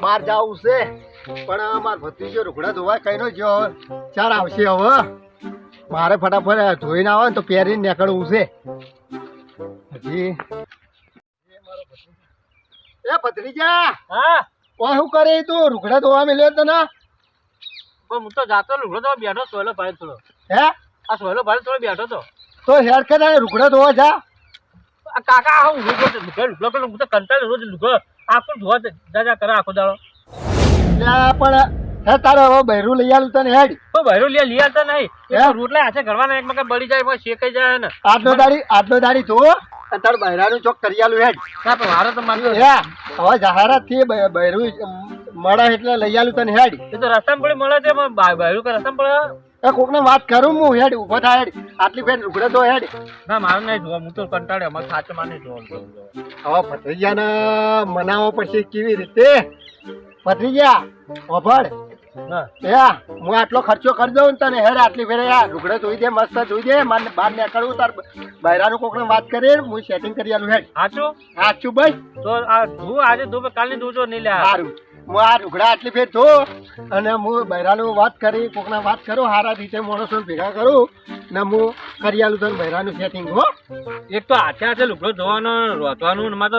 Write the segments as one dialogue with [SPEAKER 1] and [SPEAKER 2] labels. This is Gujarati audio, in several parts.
[SPEAKER 1] બાર જાવું છે પણ માર ભત્રીજો રૂગડા ધોવા કઈનો જો ચાર આવશે હવે મારે ફટાફટ ધોઈને આવે ને તો પહેરીને નીકળવું છે હજી એ ભત્રીજા
[SPEAKER 2] હા
[SPEAKER 1] કોઈ શું કરે તું રૂગડા ધોવા મેલ્યો તને
[SPEAKER 2] પણ હું તો જાતો લુગડો તો બેઠો સોયલો ભાઈ થોડો
[SPEAKER 1] હે
[SPEAKER 2] આ સોયલો ભાઈ થોડો બેઠો તો
[SPEAKER 1] હેડ કરે રૂગડા ધોવા જા
[SPEAKER 2] આ કાકા હું લુગડો હું તો કંટાળ્યો રોજ લુગડો આખું ધોવા જા કરે આખો દાડો
[SPEAKER 1] પણ હે તારે હવે બૈરું લઈ આલું તને હેડ
[SPEAKER 2] તો બહેરો લઈ આવતા નહીં રોટલા હાથે ઘરવાના એક મકા બળી જાય શેકાઈ જાય ને
[SPEAKER 1] આટલો દાડી ધો અને તાર બૈરાનું ચોક કરી આલું હેડ
[SPEAKER 2] ના પણ મારો તો માનતો
[SPEAKER 1] હે હવે જાહેરાત થી બૈરું મળે એટલે લઈ આલું તને હેડ
[SPEAKER 2] એ તો રસ્તામાં પડી મળે છે પણ બહેરું કે રસ્તામાં પડે
[SPEAKER 1] કોક ને વાત કરું હું હેડ ઉભો થાય હેડ આટલી ફેર રૂગડે તો હેડ
[SPEAKER 2] ના મારું નહીં જોવા હું તો કંટાળ્યો અમારે સાચો માને જોવા
[SPEAKER 1] હવે ભત્રીજાને મનાવો પછી કેવી રીતે ભત્રીજા ઓભળ હું આટલો ખર્ચો કરી દઉં ને તને હેડ આટલી ફેરે રૂગડે ધોઈ દે મસ્ત ધોઈ દે મારે બહાર નીકળવું તાર બૈરાનું કોક ને વાત કરી હું સેટિંગ કરી આલું હેડ સાચું બસ
[SPEAKER 2] તો આ ધો આજે ધો કાલની ધોજો નહીં લે
[SPEAKER 1] સારું હું આ રૂગડા આટલી ફેર ધો અને હું બૈરાનું વાત કરી કોકના વાત કરું સારા રીતે માણસો ભેગા કરું ને હું કરી આલું તને બૈરાનું સેટિંગ હો
[SPEAKER 2] એક તો હાથે હાથે લુગડો ધોવાનો રોતવાનું એમાં તો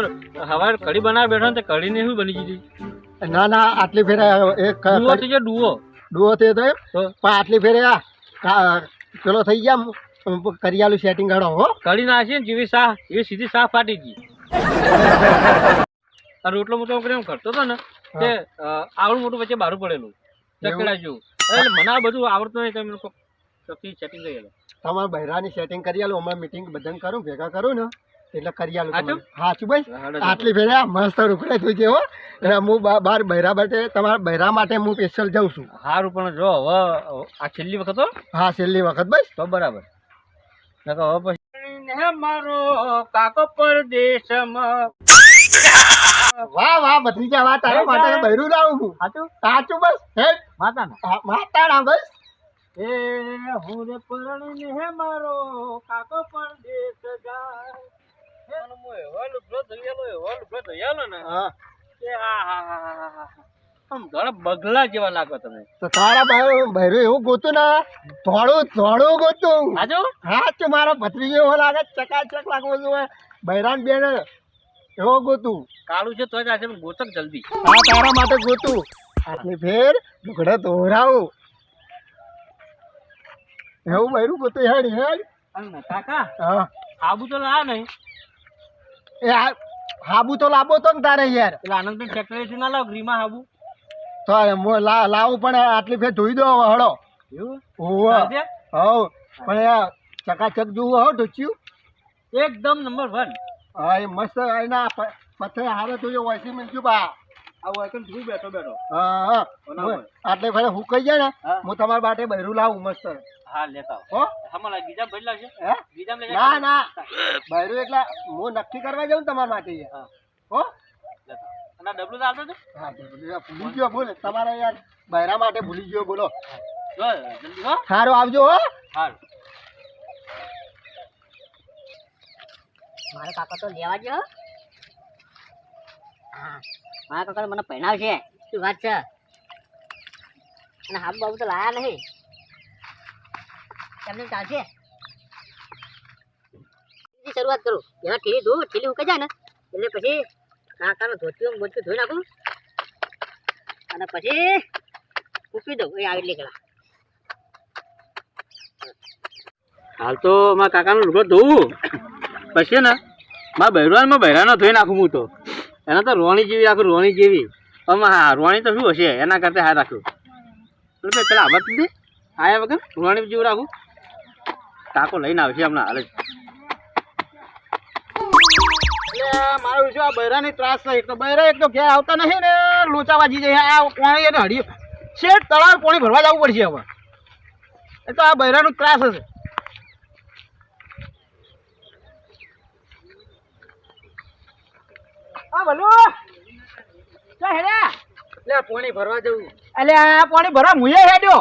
[SPEAKER 2] હવારે કઢી બનાવી બેઠો ને કઢી ને શું બની ગઈ
[SPEAKER 1] ના આટલી ફેરે એક ડુઓ થયો તો પણ આટલી ફેરે પેલો થઈ ગયા કરી આલું સેટિંગ હાડો હો
[SPEAKER 2] કઢી નાખી ને જેવી શાહ એવી સીધી શાહ ફાટી ગઈ રોટલો મોટો એમ કરતો હતો ને તે આવડું મોટું વચ્ચે બારું પડેલું ચકડા જેવું એટલે મને આ બધું આવડતું નહીં તમે લોકો સેટિંગ કરી આલો
[SPEAKER 1] તમારે બૈરાની સેટિંગ કરી આલું હમણાં મીટિંગ બધાને કરું ભેગા કરું ને એટલે કરી આલું સાચું ભાઈ આટલી ફેરે મસ્ત રૂપડે તું છે હો હું બાર બૈરા માટે તમારા બૈરા માટે હું સ્પેશિયલ જાઉં છું
[SPEAKER 2] સારું પણ જો હવે આ છેલ્લી વખત હો
[SPEAKER 1] હા છેલ્લી વખત બસ
[SPEAKER 2] તો બરાબર હવે પછી મારો કાકો પરદેશમાં
[SPEAKER 1] વાહ વાહ ભત્રીજા વાહ તારા માટે બૈરું લાવું છું સાચું સાચું બસ હેડ માતાના બસ
[SPEAKER 2] એ હું રે પરણીને હે મારો કાકો પરદેશ જાય બગલા જેવા લાગો તમે
[SPEAKER 1] તો તારા બૈરું એવું ગોતું ને થોડું ગોતું હાચું મારો ભત્રીજો એવો લાગે ચકાચક લાગવો જોઈએ બૈરાન બેન એવો ગોતું
[SPEAKER 2] કાળું છે તો ગોતક જલ્દી
[SPEAKER 1] હા તારા માટે ગોતું આટલી ફેર લુગડા ધોરાવું એવું બૈરું ગોતું હેડ હેડ
[SPEAKER 2] કાકા
[SPEAKER 1] હા
[SPEAKER 2] આબુ તો લા નહીં
[SPEAKER 1] એ હાબુ તો લાવો તો ને તારે યાર
[SPEAKER 2] એટલે આનંદભાઈ ફેક્ટરી ના લાવ ગ્રીમાં હાબુ
[SPEAKER 1] તો લાવું પણ આટલી ફેર ધોઈ દો હળો હવ પણ યાર ચકાચક જોવું હો ઢોચ્યું
[SPEAKER 2] એકદમ નંબર 1
[SPEAKER 1] હા એ મસ્ત એના પથ્થર હારે તું વોઇસી મિલજુ બા
[SPEAKER 2] આવું એકદમ ધૂ બેઠો
[SPEAKER 1] હા આટલે ફેર હુકાઈ જાય ને હું તમારા માટે બૈરું લાવું મસ્ત
[SPEAKER 2] હા લેતા
[SPEAKER 1] હો
[SPEAKER 2] હમણાં બીજા બદલા છે
[SPEAKER 1] હે
[SPEAKER 2] બીજા
[SPEAKER 1] ના ના બૈરું એટલે હું નક્કી કરવા જાઉં તમારા માટે હો
[SPEAKER 2] લેતા અને ડબલું ચાલતો છે
[SPEAKER 1] હા ભૂલી ગયો બોલ તમારા યાર બૈરા માટે ભૂલી ગયો બોલો
[SPEAKER 2] જલ્દી હો
[SPEAKER 1] સારું આવજો હો
[SPEAKER 2] સારું
[SPEAKER 3] મારા કાકા તો લેવા જો હા મારા કાકા મને પહેણાવ છે શું વાત છે અને હાબુ બાબુ તો લાયા નહીં એમને ચાલશે શરૂઆત કરું પેલા ઠેલી ઉકે જાય ને એટલે પછી કાકાનો ધોતિયું મોટું ધોઈ નાખું અને પછી મૂકી દઉં એ આવે એટલે કલા
[SPEAKER 2] હાલ તો મારા કાકાનો લુગડો ધોવું પછી ને મારા બૈરાનો ધોઈ નાખું હું તો એના તો રોણી જેવી આખું રોણી જેવી હા રોણી તો શું હશે એના કરતા હાર રાખું પેલા આવા દે આયા વગર રોણી જેવું રાખું કાકો લઈને આવશે હમણાં હાલ જ
[SPEAKER 1] એટલે મારું શું આ બૈરાની ત્રાસ થઈ તો બૈરા એક તો ઘેર આવતા નહીં ને લોચા વાજી જાય આ પાણી એને હડી શેઠ તળાવ પાણી ભરવા જવું પડશે હવે એ તો આ બૈરાનો ત્રાસ હશે હા ભલો ચા હેડ્યા લે પાણી ભરવા જવું એટલે આ પાણી ભરવા મુએ હેડ્યો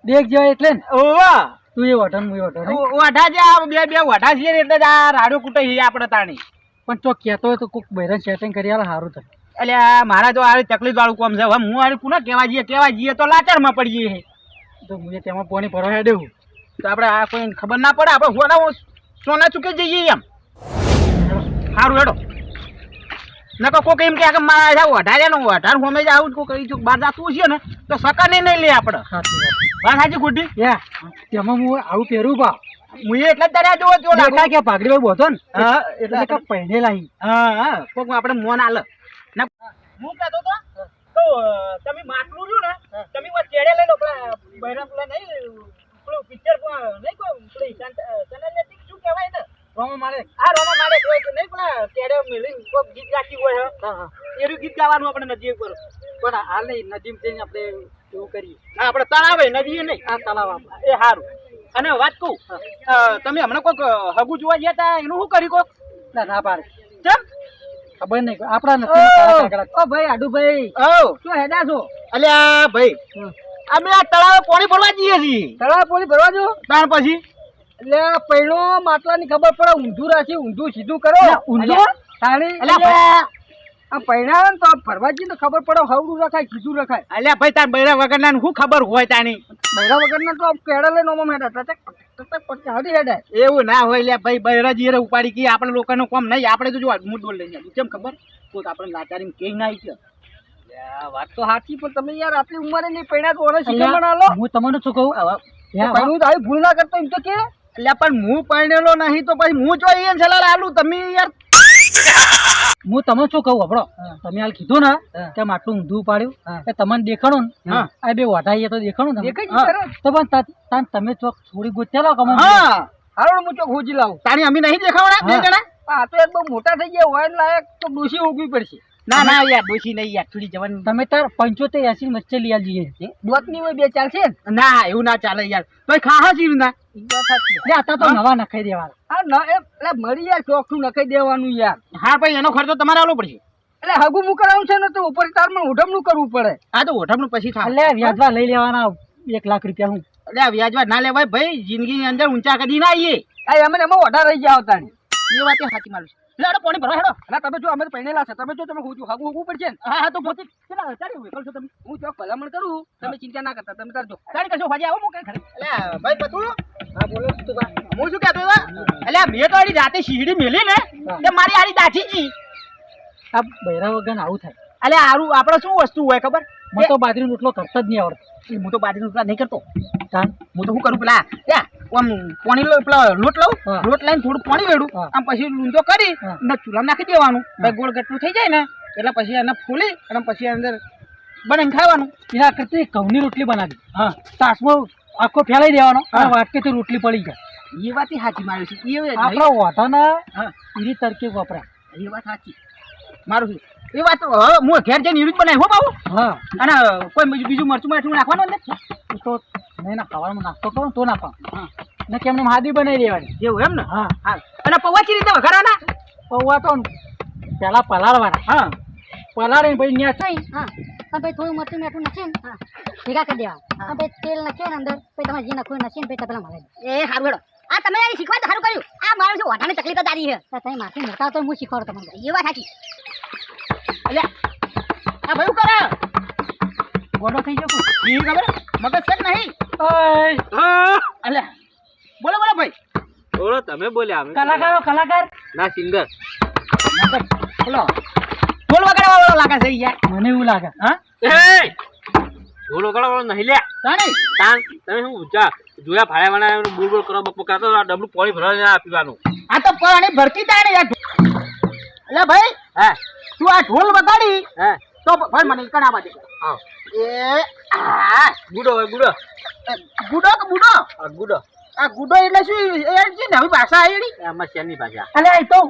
[SPEAKER 4] દેખ જાય એટલે ને
[SPEAKER 1] ઓવા
[SPEAKER 4] તું એ વઢન મુય વઢન
[SPEAKER 1] વાઢા છે આ બે વાઢા છે એટલે આ રાડો કૂટે છે આપણે તાણી
[SPEAKER 4] પણ તો કહેતો હોય તો કોક બૈરન સેટિંગ કરી આલે સારું થાય
[SPEAKER 2] એટલે મારા તો આ તકલીફ વાળું કામ છે. હવે હું આ પુનઃ કેવા જઈએ તો લાચારમાં પડી જઈએ.
[SPEAKER 4] તો હું તેમાં પાણી ભરવા હેડ્યું.
[SPEAKER 2] તો આપણે આ કોઈ ખબર ના પડે, આપણે સોના ચૂકે જઈએ એમ. સારું હેડો. નકો કોક એમ કે મારા જાવ અઢાર હોમે જ આવું કોઈ કઈ બહાર જાતું છે ને તો સકાને નહીં લે આપણે.
[SPEAKER 4] સાચી વાત.
[SPEAKER 2] વાત સાચી ખોટી?
[SPEAKER 4] તેમાં હું આવું પહેરું બા.
[SPEAKER 2] હું એટલે જ તારે જોવો જો
[SPEAKER 4] દેખાય કે પાઘડી પર બોધો ને
[SPEAKER 2] હા
[SPEAKER 4] એટલે કે પહેરેલા અહીં.
[SPEAKER 2] હા કોક આપણે મોન આલે. હું કહેતો તો તમે માટલું રહ્યું ને તમે ચેડે લઈ લો. પેલા બૈરા પેલા નહીં પેલું પિક્ચર નહીં કોઈ પેલું શું કહેવાય ને રોમા માળે. હા રોમા માળે કોઈ નહીં પેલા ચેડે મિલી કોઈક ગીત ગાતી હોય એવું ગીત ગાવાનું આપણે નદી ઉપર.
[SPEAKER 4] પણ હાલ નહીં નદીમ જઈને આપણે એવું કરીએ.
[SPEAKER 2] હા આપણે તળાવે નદી નહીં
[SPEAKER 4] આ તળાવ આપણે.
[SPEAKER 2] એ સારું. અને વાત કહું તમે હમણાં કોઈક હગું જોવા ગયા હતા એનું શું કર્યું કોક?
[SPEAKER 4] ના પાડે.
[SPEAKER 2] કેમ
[SPEAKER 4] ખબર નહીં આપણા નથી. ઓ ભાઈ આડુભાઈ શું હેડા છો?
[SPEAKER 2] અલ્યા ભાઈ અમે આ તળાવે પાણી ભરવા જઈએ છીએ.
[SPEAKER 4] તળાવ પોલી ભરવા જો
[SPEAKER 2] ત્યાર પછી
[SPEAKER 4] એટલે પહેલો માટલાની ખબર પડે ઊંધું રાખી ઊંધું સીધું કરો. ઊંધું તાળી આ પૈણા ને તો ફરવા જઈએ તો ખબર પડે હવડું રખાય કીધું રખાય.
[SPEAKER 2] અલ્યા ભાઈ તાર બૈરા વગર ના શું ખબર હોય તાની?
[SPEAKER 4] બૈરા વગર ના તો કેળા લઈને ઓમાં હેડા ટચક પછી હડી હેડાય.
[SPEAKER 2] એવું ના હોય લ્યા ભાઈ બૈરા જીરે ઉપાડી કે આપણે લોકોનું કામ નહીં. આપણે તો જો મુદ્દો લઈને આવ્યું કેમ ખબર તો આપણે લાચારી કે ના આવી ગયો.
[SPEAKER 4] વાત તો સાચી પણ તમે યાર આટલી ઉંમરે નહીં પૈણા તો ઓને શીખમણ આલો. હું તમને શું કહું પૈણું તો આવી ભૂલ ના કરતો એમ તો કે.
[SPEAKER 2] એટલે પણ હું પરણેલો નહીં તો પછી હું જો અહીંયા સલાહ આલું તમે યાર.
[SPEAKER 4] હું તમે શું કહું આપણો તમે હાલ કીધું ને કે આટલું ઊંધું પાડ્યું કે તમને દેખાણું ને આ બે વાટાઈએ તો દેખાણું ને તો પણ તમે ચોક થોડી ગોત્યા કમો.
[SPEAKER 2] હા
[SPEAKER 4] હારું હું ચોક હોજી લાવું.
[SPEAKER 2] તાણી અમે નહીં દેખાવાના બે જણા.
[SPEAKER 4] આ તો એક બહુ મોટા થઈ ગયા હોય લાયક તો ડોસી ઉગવી પડશે.
[SPEAKER 2] ના ના યાર ડોસી નહીં યાર થોડી જવાની.
[SPEAKER 4] તમે તાર 75-80 વચ્ચે લઈ આવજે. દોતની હોય બે ચાલશે ને.
[SPEAKER 2] ના એવું ના ચાલે યાર તો ખાહા સી ના.
[SPEAKER 4] આતા તો નવા નખાઈ દેવાના. હા ન એટલે મળી યાર ચોખ્ખું નખાઈ દેવાનું યાર.
[SPEAKER 2] હા ભાઈ એનો ખર્ચો તમારે આલો પડશે.
[SPEAKER 4] એટલે હગું હું કરાવું છે ને તો ઉપર તારમાં ઓઢમનું કરવું પડે.
[SPEAKER 2] હા તો ઓઢમનું પછી થાય.
[SPEAKER 4] એટલે વ્યાજવા લઈ લેવાના 1 લાખ રૂપિયા. હું
[SPEAKER 2] એટલે વ્યાજવા ના લેવાય ભાઈ જિંદગીની અંદર ઊંચા કદી ના આવીએ.
[SPEAKER 4] એમાં ઓઢા રહી ગયા હતા
[SPEAKER 2] એ વાત સાચી મારું છે. હેડો પાણી ભરવા હેડો.
[SPEAKER 4] એટલે તમે જો અમે તો પહેણેલા છે તમે જો તમે હગું હગું પડશે ને.
[SPEAKER 2] હા હા તો પોતે કેટલા ચાલી વેકલ છો તમે?
[SPEAKER 4] હું જો ભલામણ કરું તમે ચિંતા ના કરતા તમે કરજો.
[SPEAKER 2] ચાલી કશો ફાજી આવો મૂકે ખરે. એટલે ભાઈ પતું
[SPEAKER 4] હા બોલો તું બા.
[SPEAKER 2] હું શું કહેતો હતો એટલે મેં તો આડી રાતે શીડી મેલી ને તે મારી આડી દાચીજી.
[SPEAKER 4] આ બૈરા વગર આવું થાય.
[SPEAKER 2] એટલે આરું આપણે શું વસ્તુ હોય ખબર?
[SPEAKER 4] મને તો બાજરીનો રોટલો કરતા જ નહીં આવડતો.
[SPEAKER 2] હું તો બાજરીનો રોટલા નહીં કરતો. હું તો શું કરું પેલા આમ પાણી પેલા લોટ લઉં લોટ લઈને થોડું પાણી વેડું આમ પછી લૂંદો કરી ને ચૂલામાં નાખી દેવાનું. ભાઈ ગોળ ગટલું થઈ જાય ને એટલે પછી એને ફોલી અને પછી અંદર બનાવીને ખાવાનું.
[SPEAKER 4] એના કરતા ઘઉંની રોટલી બનાવી. હા તાસમાં આખો ફેલાઈ દેવાનો વાટકેથી રોટલી પડી જાય.
[SPEAKER 2] એ વાત સાચી મારી છે. એ
[SPEAKER 4] આપણા વાટાના ઈરી તરકે વપરાય.
[SPEAKER 2] એ વાત સાચી મારું એ વાત હવે હું ઘેર જઈને યુરિક બનાવી હો બાબુ.
[SPEAKER 4] હા
[SPEAKER 2] અને કોઈ બીજું મરચું મરચું નાખવાનું અંદર
[SPEAKER 4] તો નહીં ના ખાવાનું નાસ્તો કરો તો નાખવાનું. ને કેમને હાદી બનાવી દેવાની.
[SPEAKER 2] એવું એમ ને?
[SPEAKER 4] હા
[SPEAKER 2] હા અને પૌવા ચી રીતે વઘારવાના?
[SPEAKER 4] પૌવા તો પેલા પલાળવાના.
[SPEAKER 2] હા
[SPEAKER 4] પલાળીને પછી ન્યા થઈ
[SPEAKER 3] હા પછી થોડું મરચું મીઠું નાખીને ભેગા કરી દેવા. પછી તેલ નાખીએ ને અંદર પછી તમારે જે નાખવું નાખીને પછી તપેલા મળે. એ સારું હેડો. આ તમે યાર શીખવા તો સારું કર્યું. આ મારું શું વાટાની તકલીફ જ દારી છે. તમે માથે મોટા તો હું શીખવાડો તમને. એ વાત સાચી.
[SPEAKER 2] એટલે આ ભાઈ કરે
[SPEAKER 4] ગોડો થઈ જશે.
[SPEAKER 2] એ ખબર મગજ છે કે નહીં? એટલે બોલો બોલો ભાઈ.
[SPEAKER 5] બોલો તમે બોલ્યા અમે
[SPEAKER 4] કલાકાર
[SPEAKER 5] ના સિંગર
[SPEAKER 2] બોલો ઢોલ વગાડવા વાળો લાગે છે યાર.
[SPEAKER 4] મને એવું લાગે.
[SPEAKER 2] હા
[SPEAKER 5] એ ઢોલ વગાડવાનો નહીં લે
[SPEAKER 2] તાણી
[SPEAKER 5] તાન તમે શું ઊંચા જોયા ભાડા વાળા બોલ બોલ કરો બપો કાતો આ ડબલું પાણી ભરવા પીવાનું.
[SPEAKER 2] આ તો પાણી ભરતી તાણે યાર. એટલે ભાઈ
[SPEAKER 5] હા
[SPEAKER 2] તું આ ઢોલ વગાડી
[SPEAKER 5] હા
[SPEAKER 2] તો ભાઈ મને કણા બાજુ
[SPEAKER 5] હા
[SPEAKER 2] એ આ
[SPEAKER 5] ગુડો હોય ગુડો
[SPEAKER 2] ગુડો કે બુડો?
[SPEAKER 5] આ ગુડો
[SPEAKER 2] આ ગુડો એટલે શું એ છે નવી ભાષા આયડી?
[SPEAKER 5] આમાં શેની ભાષા
[SPEAKER 4] અલે એ તો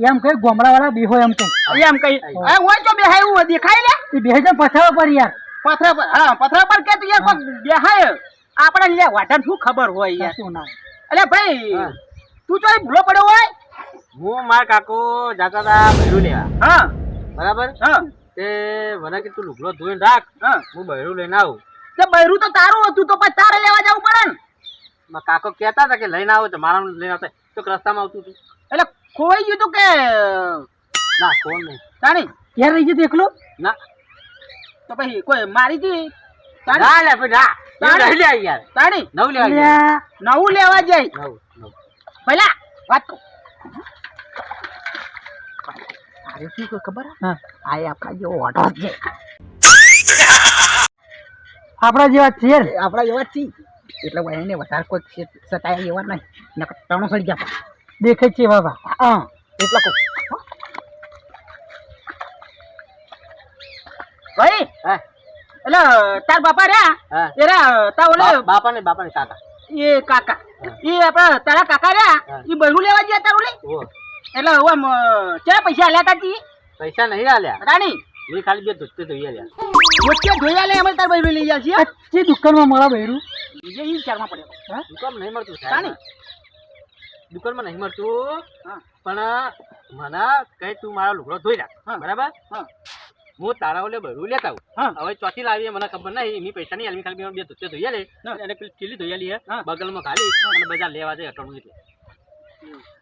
[SPEAKER 4] એમ કઈ ગોમડા વાળા બેહો એમ તો
[SPEAKER 2] એમ કઈ આ હોય તો બેહાય એવું દેખાય લે
[SPEAKER 4] એ બેહે છે પછાવા પર યાર.
[SPEAKER 2] પથરા પર હા પથરા પર કે તું યાર કોક બેહાય આપણે લે વાટા શું ખબર હોય યાર.
[SPEAKER 4] શું ના
[SPEAKER 2] અલે ભાઈ તું તો ભૂલો પડ્યો હોય.
[SPEAKER 5] હું મારા કાકો જાતા હતા બૈરું લેવા
[SPEAKER 2] હા
[SPEAKER 5] બરાબર
[SPEAKER 2] હા
[SPEAKER 5] તે મને કે તું લુગડો ધોઈને રાખ
[SPEAKER 2] હા
[SPEAKER 5] હું બૈરું લઈને આવું.
[SPEAKER 2] તે બૈરું તો તારું હતું તો પછી તારે લેવા જવું પડે ને.
[SPEAKER 5] મારા કાકો કહેતા હતા કે લઈને આવો તો મારા લઈને આવતા તો રસ્તામાં આવતું હતું.
[SPEAKER 2] એટલે ખોઈ ગયું તું કે ના ફોન નહીં.
[SPEAKER 4] તાણી ઘેર રહી જતી એકલો
[SPEAKER 2] ના
[SPEAKER 4] તો પછી કોઈ મારી હતી
[SPEAKER 2] ના લે ભાઈ ના એવું નહીં લે યાર.
[SPEAKER 4] તાણી
[SPEAKER 2] નવું લેવા જાય.
[SPEAKER 4] નવું લેવા જાય
[SPEAKER 2] નવું.
[SPEAKER 4] પેલા વાત કહું અરે શું કોઈ ખબર હા આ આપણા જેવો ઓટો છે આપણા જેવા છે આપણા જેવા જ છીએ એટલે એને વધારે કોઈ સતાયા જેવા નહીં નકર ત્રણો સડી ગયા દેખાય છે બાબા હા એટલા કહું ભાઈ
[SPEAKER 2] હા
[SPEAKER 4] એટલે તાર બાપા રહ્યા
[SPEAKER 2] હા
[SPEAKER 4] એરા તા ઓલે
[SPEAKER 2] બાપા ને કાકા.
[SPEAKER 4] એ કાકા એ આપણા તારા કાકા રહ્યા
[SPEAKER 2] હા.
[SPEAKER 4] એ બૈરું લેવા ગયા તાર ઓલે
[SPEAKER 2] ઓ
[SPEAKER 4] એટલે હવે આમ ચા પૈસા આલ્યા તા તી
[SPEAKER 2] પૈસા નહીં આલ્યા.
[SPEAKER 4] રાણી
[SPEAKER 2] મેં ખાલી બે ધોતે ધોઈ આલ્યા.
[SPEAKER 4] વચ્ચે જોયા લે અમે તાર બૈરું લઈ જાય છે જે દુકાનમાં મારા બૈરું બીજે ઈ ચારમાં પડ્યો હા
[SPEAKER 2] દુકાનમાં નહીં મળતું
[SPEAKER 4] રાણી
[SPEAKER 2] દુકાનમાં નહીં મળતું
[SPEAKER 4] હા
[SPEAKER 2] પણ મને કઈ તું મારો લુગડો ધોઈ રાખ બરાબર.
[SPEAKER 4] હા
[SPEAKER 2] હું તારા ઓલે બરું લેતા
[SPEAKER 4] હા.
[SPEAKER 2] આવું. હવે ચોથી લાવી મને ખબર નહીં. એની પૈસા નહીં આલી. ખાલી બે ધોતે ધોઈ આલે અને પેલી ચીલી ધોઈ આલી હે
[SPEAKER 4] હા.
[SPEAKER 2] બગલમાં ખાલી અને બજાર લેવા જાય અટણું એટલે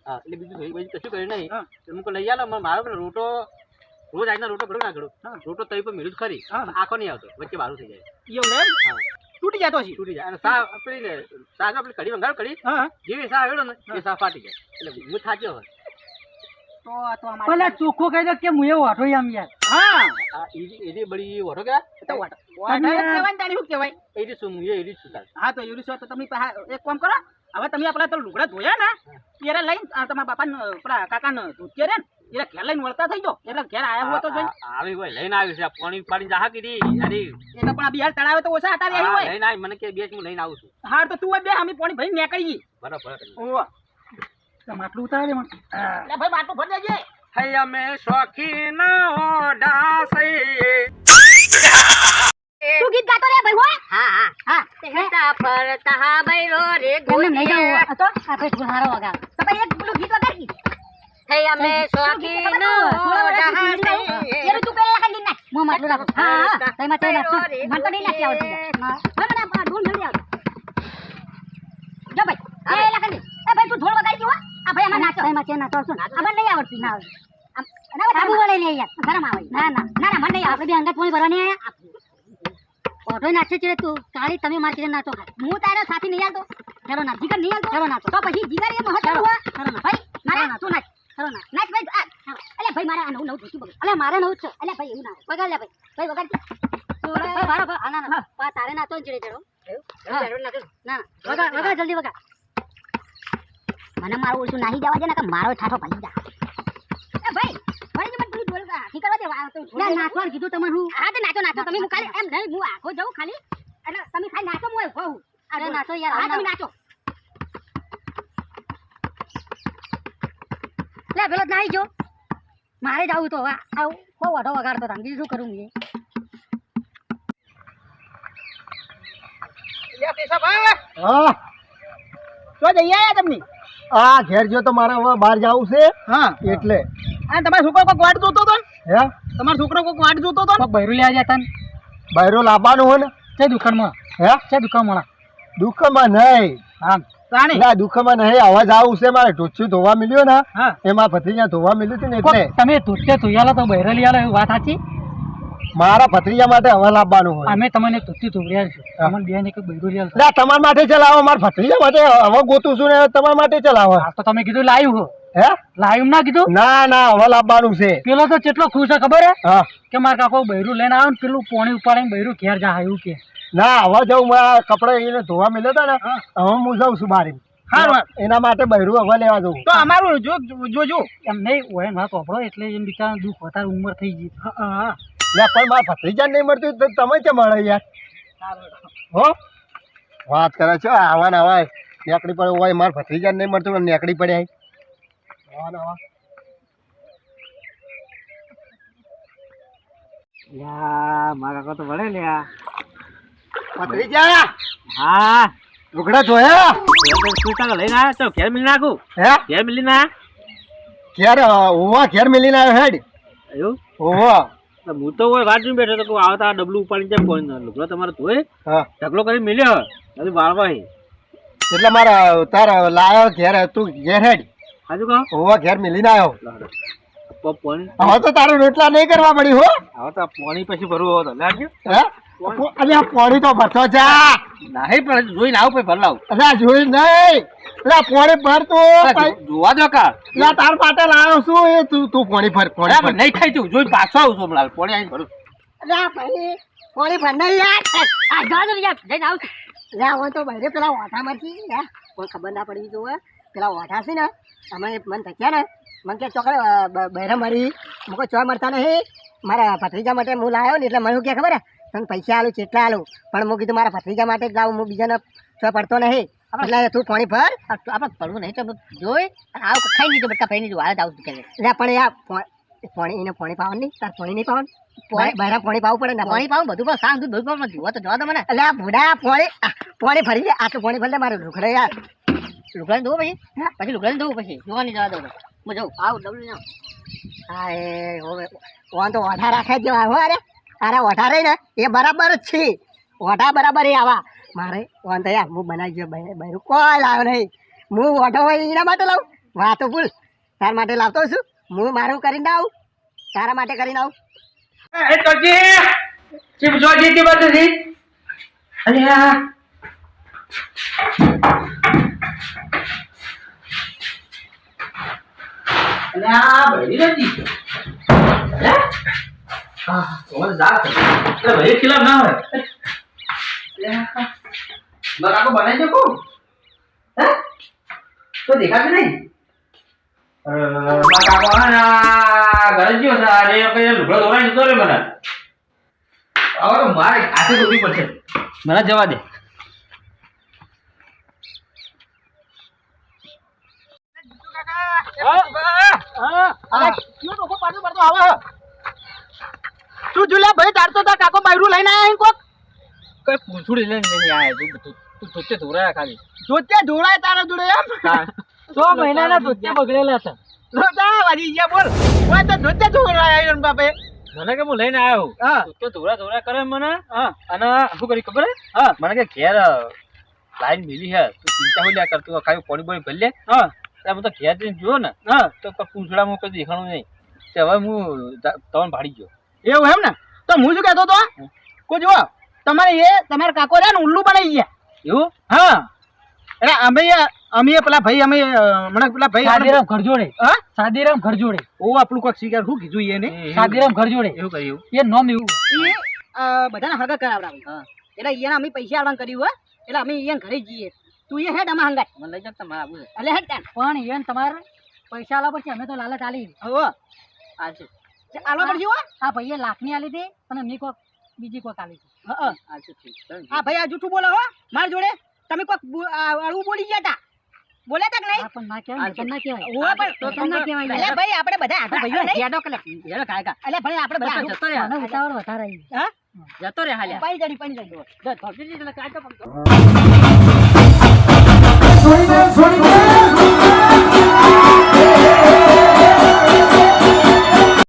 [SPEAKER 2] હા એટલે બીજું ધોઈ બીજું કશું કર્યું નહીં.
[SPEAKER 4] હા.
[SPEAKER 2] એટલે લઈ આલો મારો પેલો રોટો રોજ આજના રોટો કરું ના કરું રોટો તવી પર મેળું જ ખરી આખો નહીં આવતો વચ્ચે બારું થઈ જાય.
[SPEAKER 4] એવું ને
[SPEAKER 2] હા
[SPEAKER 4] તૂટી જતો છે
[SPEAKER 2] તૂટી જાય અને સા પેલી ને શાક આપણે કઢી વંગાળ કઢી
[SPEAKER 4] હા
[SPEAKER 2] જેવી સા આવ્યો ને એ સા ફાટી જાય એટલે હું થાક્યો હોય.
[SPEAKER 4] તો અમારે પેલા ચોખ્ખો કહી દો કે હું એવો વાઠો આમ યાર હા
[SPEAKER 2] આ એની બળી વઢો ગયા
[SPEAKER 4] તો વાઠો કહેવાય ને તાણી શું કહેવાય
[SPEAKER 2] એરી શું હું એરી જ છું તાર.
[SPEAKER 4] હા તો એવી તો તમે એક કામ કરો હવે તમે આપણા તો લુગડા ધોયા ને ત્યારે લઈને તમારા બાપા પેલા કાકા ને ધોતે રે ને ઘેર લઈને વળતા થઈ જાઓ એટલે ઘેર આવ્યા હોય તો જોઈ
[SPEAKER 2] આવી હોય લઈને આવ્યું છે પાણી પાણી જાહા કીધી યારી
[SPEAKER 4] એ તો પણ બિહાર તળાવે તો ઓછા હટાવી આવી હોય
[SPEAKER 2] લઈને આવી મને કે બેસ હું લઈને આવું છું.
[SPEAKER 4] હા તો તું બે અમે પાણી ભરી નીકળી
[SPEAKER 2] બરાબર
[SPEAKER 4] ઓહ માટલું ઉતારે મને એટલે ભાઈ માટલું ભરી દેજે
[SPEAKER 2] હૈ અમે શોખીન ઓડાસઈ
[SPEAKER 3] તું ગીત ગાતો રે ભાઈ હોય હા હા હા તેહતા ફરતા હા બૈરો રે ગોલે નહીં જાવ તો આપણે ઠુહારો વગા તો ભાઈ એક પેલું ગીત વગાડ કી હે અમે શોખીન ઓડાસઈ એરું તું પેલા લખી નાખ મો માટલું રાખો હા હા તેમાં તે નાખ મન તો નહીં નાખી આવતી હા મને આ ઢોલ જલ્દી આવ જો ભાઈ એ લખી એ ભાઈ તું ઢોલ વગાડી ગયો આ ભાઈ અમાર નાચો તેમાં તે નાચો છો અમને નહીં આવડતી ના આવે સાબુ વળે લે યાર ગરમ આવે ના ના ના ના મને નહીં આપણે બે અંગત પોણી ભરવાની આયા ઓટો નાચે છે તું કાળી તમે માર કે નાચો હું તારો સાથી નહીં આવતો ચલો ના જીગર નહીં આવતો ચલો નાચો તો પછી જીગર એ મહત્વ હોય ચલો ના ભાઈ મારે તું નાચ ચલો ના નાચ ભાઈ અલે ભાઈ મારે નવું નવું જોતું બગડ અલે મારે નવું છે અલે ભાઈ એવું ના વગાડ લે ભાઈ વગાડ ભાઈ મારો ભાઈ ના ના પા તારે નાચો ચડે ચડો ના વગાડ વગાડ જલ્દી વગાડ મને મારું ઓછું નાહી જવા દે ને કે મારો ઠાઠો પડી જા એ ભાઈ ભાઈ મને તું બોલ કી કરવા દે ના નાચવાનું કીધું તમે હું હા તો નાચો નાચો તમે હું ખાલી એમ નહીં હું આખો જાઉં ખાલી એટલે તમે ખાલી નાચો હું કહું અરે નાચો યાર હા તમે નાચો લે પેલો નાહી જો મારે જાવું તો આવું બહુ વાઢો વગાડતો હતા બીજું શું કરું હું
[SPEAKER 1] હા
[SPEAKER 4] તો જઈ આયા તમે
[SPEAKER 1] આ ઘેર જો તો મારે હવે બહાર જવું છે
[SPEAKER 4] હા
[SPEAKER 1] એટલે
[SPEAKER 4] આ તમારો છોકરો કોઈક વાટ જોતો હતો
[SPEAKER 1] હે
[SPEAKER 4] તમારો છોકરો કોઈક વાટ જોતો હતો કોઈક બૈરું લેવા જતા ને
[SPEAKER 1] બૈરો લાવવાનું હોય ને
[SPEAKER 4] તે દુકાનમાં
[SPEAKER 1] હે
[SPEAKER 4] તે દુકાનમાં
[SPEAKER 1] દુઃખમાં નહીં
[SPEAKER 4] હા તાણી
[SPEAKER 1] ના દુઃખમાં નહીં અવાજ આવું છે મારે ઢોચ્યું ધોવા મળ્યો ને
[SPEAKER 4] હા
[SPEAKER 1] એમાં ભત્રીજા ધોવા મળ્યું હતું ને એટલે
[SPEAKER 4] તમે ધોતે ધોયાલો તો બૈરા લીયાલો એવું વાત સાચી
[SPEAKER 1] મારા ભત્રીજા માટે હવે લાવવાનું હોય
[SPEAKER 4] અમે તમને ધોતી ધોવ્યા છે તમને બે ને કઈ બૈરું લીયાલો
[SPEAKER 1] ના તમારા માટે ચલાવો મારા ભત્રીજા માટે હવે ગોતું છું ને તમારા માટે ચલાવો
[SPEAKER 4] આ તો તમે કીધું લાઈવ હો
[SPEAKER 1] હે
[SPEAKER 4] લાઈવ ના કીધું
[SPEAKER 1] ના ના હવે લાવવાનું છે
[SPEAKER 4] પેલો તો કેટલો ખુશ છે ખબર હે
[SPEAKER 1] હા
[SPEAKER 4] કે મારા કાકો બૈરું લઈને આવે ને પેલું પોણી ઉપાડીને બૈરું ઘેર જા એવું કે
[SPEAKER 1] ના હવે જાઉં મારા કપડા એને ધોવા મળ્યો હતા ને હવે હું જાઉં છું બારી
[SPEAKER 4] હા
[SPEAKER 1] એના માટે બૈરું હવે લેવા જવું
[SPEAKER 4] તો અમારું જોજો એમ નહીં હોય વાત ઓપડો એટલે એમ બિચારા દુઃખ વધારે ઉંમર થઈ ગઈ હા
[SPEAKER 1] લે પણ મારા ભત્રીજા નહીં મળતું તો તમે કેમ મળે યાર હો વાત કરે છો આવા ને આવા નેકડી પડે હોય મારા ભત્રીજા નહીં મળતું ને નેકડી પડે આવા ને આવા
[SPEAKER 2] યા મારા કાકા તો વળે લ્યા.
[SPEAKER 1] ભત્રીજા
[SPEAKER 2] હા
[SPEAKER 1] લુગડા જોયા
[SPEAKER 2] સુતા લઈને આવ્યા તો ઘેર મિલી નાખું
[SPEAKER 1] હે
[SPEAKER 2] ઘેર મિલી ના
[SPEAKER 1] ઘેર ઓવા ઘેર મિલીને આવ્યો હેડ
[SPEAKER 2] એવું
[SPEAKER 1] ઓવા
[SPEAKER 2] તો હું તો કોઈ વાત જોઈને બેઠો તો કોઈ આવતા ડબલું ઉપાડી જાય કોઈ લુગડો તમારે ધોય
[SPEAKER 1] હા
[SPEAKER 2] ઢગલો કરી મિલ્યો હજી વાળવા
[SPEAKER 1] એટલે મારા તારા લાયો ઘેર તું ઘેર હેડ
[SPEAKER 2] હાજુ કહો
[SPEAKER 1] ઓવા ઘેર મિલીને આવ્યો
[SPEAKER 2] પાણી
[SPEAKER 1] હવે તો તારું રોટલા નહીં કરવા પડ્યું હો.
[SPEAKER 5] હવે તો આ પાણી પછી ભરવું હોય તો લાગજો.
[SPEAKER 1] હે અરે આ પાણી તો ભરતો જા.
[SPEAKER 2] નહીં પણ જોઈને આવું પછી ભર લાવું.
[SPEAKER 1] અરે આ જોઈ નહીં. અરે આ પાણી ભરતો
[SPEAKER 2] જોવા દો કા
[SPEAKER 1] તાર માટે લાવ્યો છું એ તું પાણી ભર પાણી ભર.
[SPEAKER 2] નહીં ખાઈ તું જોઈને પાછો આવું છું હમણાં પાણી આવીને ભરું.
[SPEAKER 3] અરે આ ભાઈ પાણી ભર નહીં યાર. આ જવા દો ને યાર જઈને આવું છું. લે હવે તો ભાઈ પેલા ઓઠામાંથી લે કોઈ ખબર ના પડી જોવે પેલા ઓઠા છે ને અમે મન થયા ને મને કે ચોકડે બહેરા મરી મૂકો ચોય મળતા નહીં મારા ભત્રીજા માટે હું લાવ્યો ને એટલે મને કે ખબર હે તને પૈસા આલું કેટલા આલું પણ હું કીધું મારા ભત્રીજા માટે જ લાવું હું બીજાને ચોય પડતો નહીં એટલે તું પાણી ભર આપણે પડવું નહીં તો જોઈ આવું ખાઈ નહીં બટકા ભાઈ નહીં હાલ આવું કે એટલે પણ યાર પાણી એને પાણી પાવાનું નહીં તાર પાણી નહીં પાવાનું બહેરા પાણી પાવું પડે ને પાણી પાવું બધું પણ સાંજ બધું પણ જોવા તો જોવા તો મને એટલે આ ભૂડા પાણી ભરી લે આટલું પાણી ભરી લે મારે લુકડે યાર લુકડાને દઉં પછી લુકડાને દઉં પછી જોવાની જવા દઉં હું જાઉં આવું ડબલું જાઉં હા એ હવે ઓન તો ઓઢા રાખે જ જેવા હો અરે ઓઢા રહી ને એ બરાબર જ છે ઓઢા બરાબર એ આવા મારે ઓન તો યાર હું બનાવી ગયો બહેરું કોઈ લાવ્યો નહીં હું ઓઢો હોય એના માટે લાવું વાતો ભૂલ તાર માટે લાવતો છું હું મારું કરીને આવું તારા માટે કરીને આવું
[SPEAKER 2] એ તોજી ચીપ જોજી કે બધી અરે આ બધી નથી હે હા તો જા એટલે ભાઈ ખિલાફ ના હોય બકા કો બનાઈ દે કો હે તો દેખાતું નહીં બકા કો ના ગરજીઓ સારે કઈ લુગડો દોરાઈ જતો રે મને હવે તો મારે હાથે દોરી પડશે મને જવા દે
[SPEAKER 1] તું જુલા ભાઈ તારતો તાર કાકો બાયરું લઈને આયા કોક
[SPEAKER 5] કઈ પૂંછડી લઈને નહીં આયા તું ધોતે ધોરાયા ખાલી
[SPEAKER 1] જોતે ઢોળાય તારા જોડે એમ
[SPEAKER 4] 6 મહિનાના ધોતિયા બગડેલા હતા.
[SPEAKER 1] લોટા વાજી ગયા બોલ ઓય તો જોતે ઢોળાય એમ બાપે
[SPEAKER 5] મને કે હું લઈને આવ્યો
[SPEAKER 1] હા
[SPEAKER 5] ધોતે ધોરા કરે મને
[SPEAKER 1] હા
[SPEAKER 5] અને શું કરી ખબર હે
[SPEAKER 1] હા
[SPEAKER 5] મને કે ઘેર લાઈન મિલી હે તું ચિંતા હોલ્યા કરતું ખાલી પાણી બોણી ભરી લે
[SPEAKER 1] હા
[SPEAKER 5] હું તો ઘેર જઈને જોયો ને
[SPEAKER 1] હા
[SPEAKER 5] તો પૂંછડામાં કઈ દેખાણું નહીં તે હવે હું તમને ભાડી ગયો
[SPEAKER 1] એવું એમ ને તો હું શું કહેતો તો કોઈ જો તમારે એ તમારા કાકો રહ્યા ને ઉલ્લુ બનાવી ગયા
[SPEAKER 5] એવું
[SPEAKER 1] હા એટલે અમે પેલા ભાઈ અમે મને પેલા ભાઈ
[SPEAKER 4] સાદીરામ ઘર જોડે
[SPEAKER 1] હા
[SPEAKER 4] સાદીરામ ઘર જોડે
[SPEAKER 1] ઓ આપણું કોઈક શિકાર શું કીધું એને
[SPEAKER 4] સાદીરામ ઘર જોડે
[SPEAKER 5] એવું કર્યું
[SPEAKER 4] એ નોમ એવું
[SPEAKER 3] એ બધાને હગા કરાવડાવી એટલે એને અમે પૈસા આડવાનું કર્યું હોય એટલે અમે એને ઘરે જઈએ તું એ હેડ અમાર હંગાત મને લઈ જાવ તમારે આવું એટલે હેડ તાન
[SPEAKER 4] પણ એને તમારે પૈસા આલવા પડશે. અમે તો લાલચ આલી
[SPEAKER 3] હો આલશે આલવા પડશે હો
[SPEAKER 4] આ ભાઈએ લાખની આલી દે અને મેં કોક બીજી કોક આલી છે.
[SPEAKER 3] હા આલશે ઠીક હા ભાઈ આ જૂઠું બોલો હો માર જોડે તમે કોક અળવું બોલી ગયા તા બોલ્યા તા કે નહીં
[SPEAKER 4] આ પણ ના કહેવાય કેમ ના કહેવાય
[SPEAKER 3] હો પણ
[SPEAKER 4] તો કેમ ના કહેવાય
[SPEAKER 3] એટલે ભાઈ આપણે બધા આખા ભાઈઓ નહીં
[SPEAKER 2] યાદો કલે યાદો ખાય કા
[SPEAKER 3] એટલે ભાઈ આપણે બધા
[SPEAKER 2] જતો રે
[SPEAKER 4] મને ઉતાવળ વધારે આવી.
[SPEAKER 3] હા
[SPEAKER 2] જતો રે હાલ્યા
[SPEAKER 3] પાણી જડી
[SPEAKER 2] જો ધોતી એટલે કાઢો
[SPEAKER 1] છોડી દે